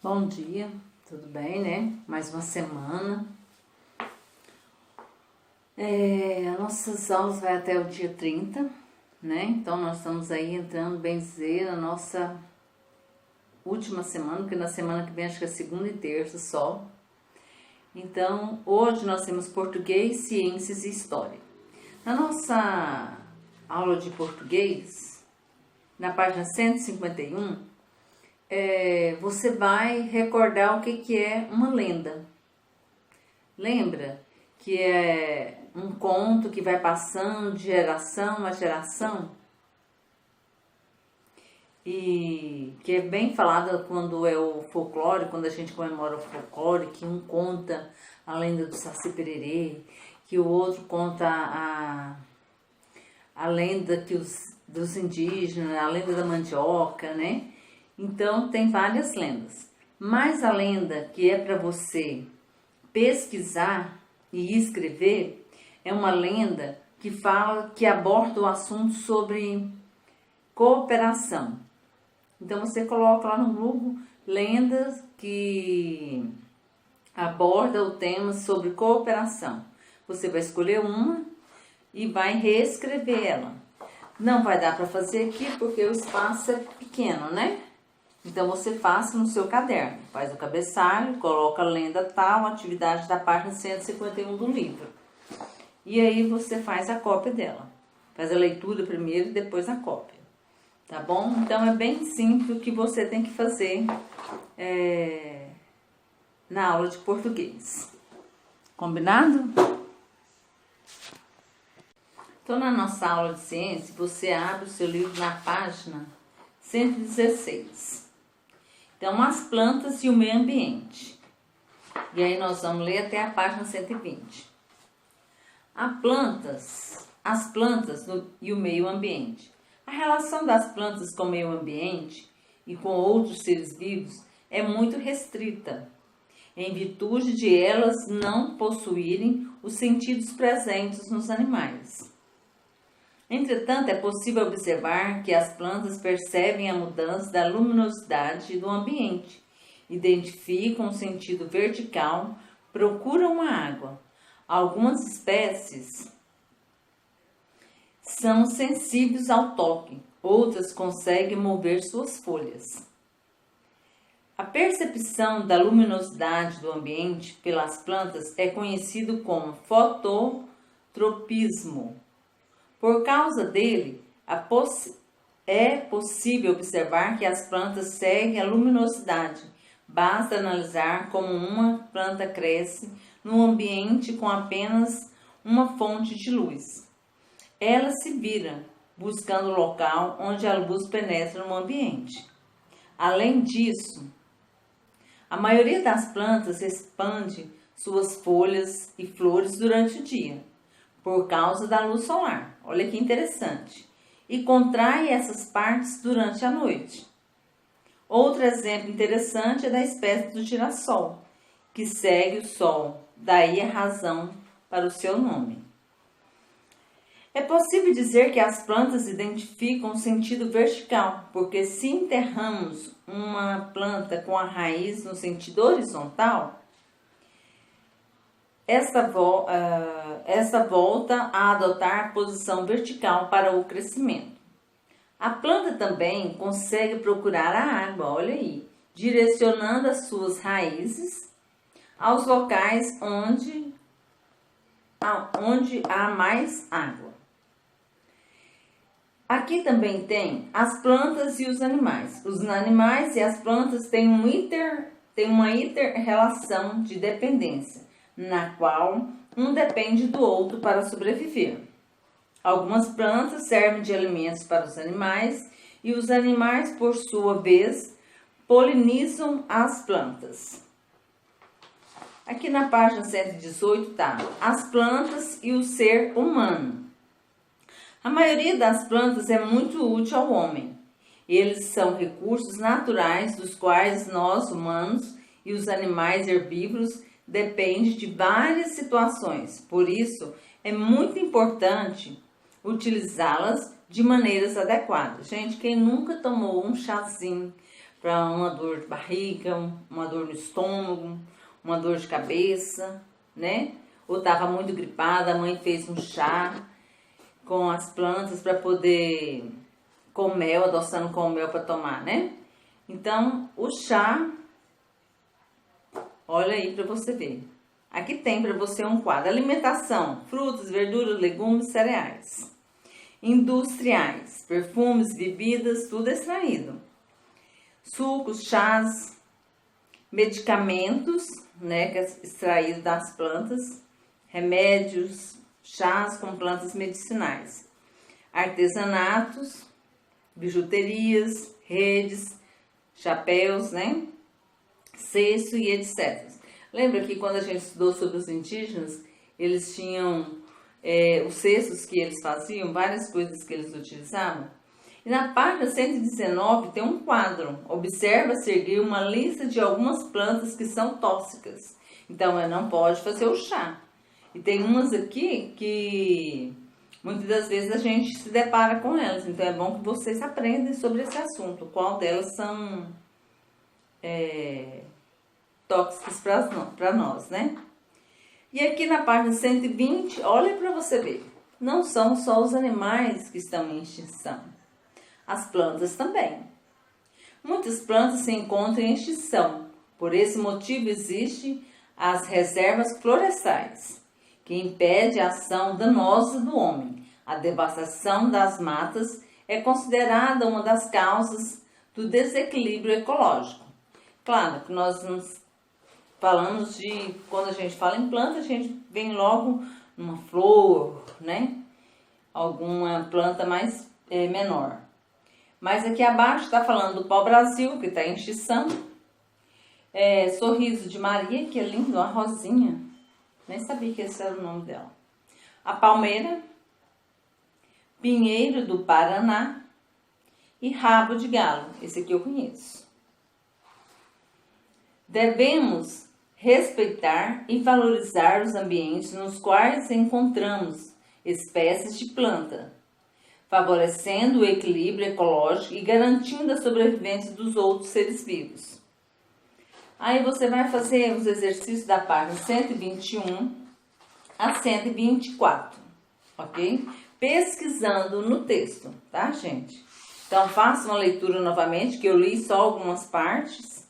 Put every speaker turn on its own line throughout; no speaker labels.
Bom dia, tudo bem, né? Mais uma semana. Nossas aulas vai até o dia 30, né? Então nós estamos aí entrando, bem dizer, na nossa última semana, porque na semana que vem acho que é segunda e terça só. Então, hoje nós temos português, ciências e história. Na nossa aula de português, na página 151, você vai recordar o que é uma lenda. Lembra que é um conto que vai passando de geração a geração? E que é bem falado quando é o folclore, quando a gente comemora o folclore, que um conta a lenda do Saci Pererê, que o outro conta a lenda dos indígenas, a lenda da mandioca, né? Então tem várias lendas. Mas a lenda que é para você pesquisar e escrever é uma lenda que fala, que aborda o assunto sobre cooperação. Então você coloca lá no Google lendas que aborda o tema sobre cooperação. Você vai escolher uma e vai reescrever ela. Não vai dar para fazer aqui porque o espaço é pequeno, né? Então você faça no seu caderno, faz o cabeçalho, coloca a lenda tal, atividade da página 151 do livro. E aí você faz a cópia dela. Faz a leitura primeiro e depois a cópia. Tá bom? Então é bem simples o que você tem que fazer na aula de português. Combinado? Então na nossa aula de ciência, você abre o seu livro na página 116. Então, as plantas e o meio ambiente. E aí nós vamos ler até a página 120. As plantas e o meio ambiente. A relação das plantas com o meio ambiente e com outros seres vivos é muito restrita, em virtude de elas não possuírem os sentidos presentes nos animais. Entretanto, é possível observar que as plantas percebem a mudança da luminosidade do ambiente, identificam o sentido vertical, procuram a água. Algumas espécies são sensíveis ao toque, outras conseguem mover suas folhas. A percepção da luminosidade do ambiente pelas plantas é conhecido como fototropismo. Por causa dele, é possível observar que as plantas seguem a luminosidade. Basta analisar como uma planta cresce num ambiente com apenas uma fonte de luz. Ela se vira, buscando o local onde a luz penetra no ambiente. Além disso, a maioria das plantas expande suas folhas e flores durante o dia, por causa da luz solar. Olha que interessante. E contrai essas partes durante a noite. Outro exemplo interessante é da espécie do girassol, que segue o sol, daí a razão para o seu nome. É possível dizer que as plantas identificam o sentido vertical, porque se enterramos uma planta com a raiz no sentido horizontal, esta volta a adotar a posição vertical para o crescimento. A planta também consegue procurar a água, olha aí, direcionando as suas raízes aos locais onde há mais água. Aqui também tem as plantas e os animais. Os animais e as plantas têm uma inter-relação de dependência, na qual um depende do outro para sobreviver. Algumas plantas servem de alimentos para os animais e os animais, por sua vez, polinizam as plantas. Aqui na página 118 está as plantas e o ser humano. A maioria das plantas é muito útil ao homem. Eles são recursos naturais dos quais nós, humanos, e os animais herbívoros depende de várias situações, por isso é muito importante utilizá-las de maneiras adequadas. Gente, quem nunca tomou um chazinho para uma dor de barriga, uma dor no estômago, uma dor de cabeça, né? Ou estava muito gripada, a mãe fez um chá com as plantas para poder, com mel, adoçando com mel para tomar, né? Então, o chá, olha aí para você ver. Aqui tem para você um quadro: alimentação, frutas, verduras, legumes, cereais. Industriais, perfumes, bebidas, tudo extraído. Sucos, chás, medicamentos, né, que é extraído das plantas, remédios, chás com plantas medicinais, artesanatos, bijuterias, redes, chapéus, né, cesto e etc. Lembra que quando a gente estudou sobre os indígenas, eles tinham os cestos que eles faziam, várias coisas que eles utilizavam? E na página 119 tem um quadro: observa-se erguer uma lista de algumas plantas que são tóxicas. Então, não pode fazer o chá. E tem umas aqui que muitas das vezes a gente se depara com elas. Então, é bom que vocês aprendam sobre esse assunto. Qual delas são tóxicas para nós, né? E aqui na página 120, olha para você ver. Não são só os animais que estão em extinção. As plantas também. Muitas plantas se encontram em extinção. Por esse motivo existem as reservas florestais, que impede a ação danosa do homem. A devastação das matas é considerada uma das causas do desequilíbrio ecológico. Claro que nós falamos de, quando a gente fala em planta, a gente vem logo numa flor, né? Alguma planta mais menor. Mas aqui abaixo está falando do pau-brasil, que está em extinção. Sorriso de Maria, que é lindo, uma rosinha. Nem sabia que esse era o nome dela. A palmeira, pinheiro do Paraná e rabo de galo. Esse aqui eu conheço. Devemos respeitar e valorizar os ambientes nos quais encontramos espécies de planta, favorecendo o equilíbrio ecológico e garantindo a sobrevivência dos outros seres vivos. Aí você vai fazer os exercícios da página 121 a 124, ok? Pesquisando no texto, tá, gente? Então, faça uma leitura novamente, que eu li só algumas partes,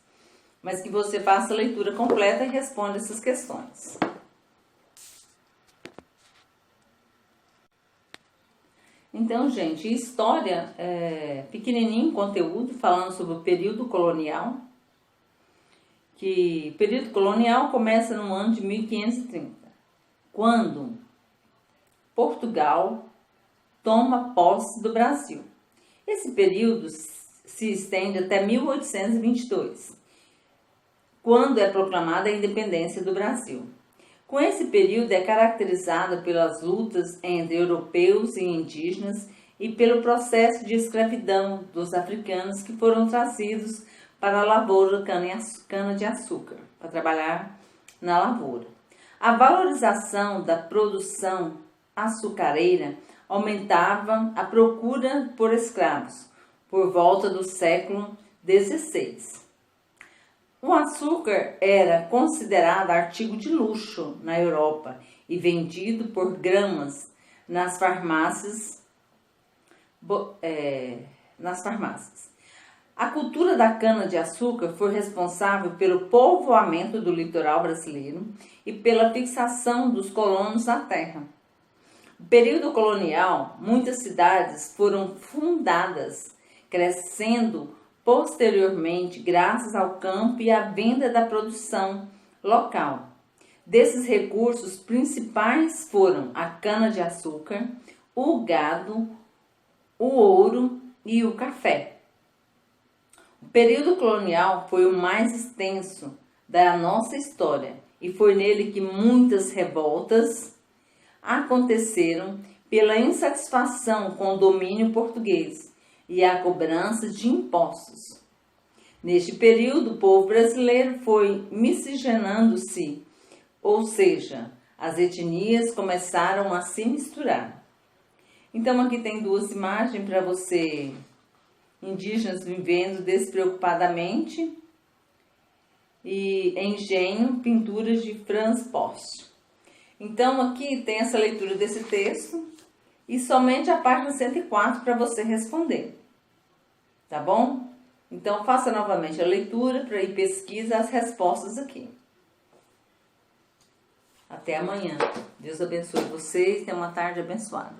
mas que você faça a leitura completa e responda essas questões. Então, gente, história, pequenininho conteúdo, falando sobre o período colonial, que o período colonial começa no ano de 1530, quando Portugal toma posse do Brasil. Esse período se estende até 1822, quando é proclamada a independência do Brasil. Com esse período é caracterizado pelas lutas entre europeus e indígenas e pelo processo de escravidão dos africanos que foram trazidos para a lavoura cana-de-açúcar, para trabalhar na lavoura. A valorização da produção açucareira aumentava a procura por escravos por volta do século XVI. O açúcar era considerado artigo de luxo na Europa e vendido por gramas nas farmácias. A cultura da cana-de-açúcar foi responsável pelo povoamento do litoral brasileiro e pela fixação dos colonos na terra. No período colonial, muitas cidades foram fundadas, crescendo posteriormente graças ao campo e à venda da produção local. Desses recursos principais foram a cana-de-açúcar, o gado, o ouro e o café. O período colonial foi o mais extenso da nossa história e foi nele que muitas revoltas aconteceram pela insatisfação com o domínio português e a cobrança de impostos. Neste período, o povo brasileiro foi miscigenando-se, ou seja, as etnias começaram a se misturar. Então, aqui tem duas imagens para você indígenas vivendo despreocupadamente, e Engenho, pinturas de Franz Post. Então aqui tem essa leitura desse texto e somente a página 104 para você responder, tá bom? Então faça novamente a leitura e pesquisa as respostas aqui. Até amanhã. Deus abençoe vocês. Tenha uma tarde abençoada.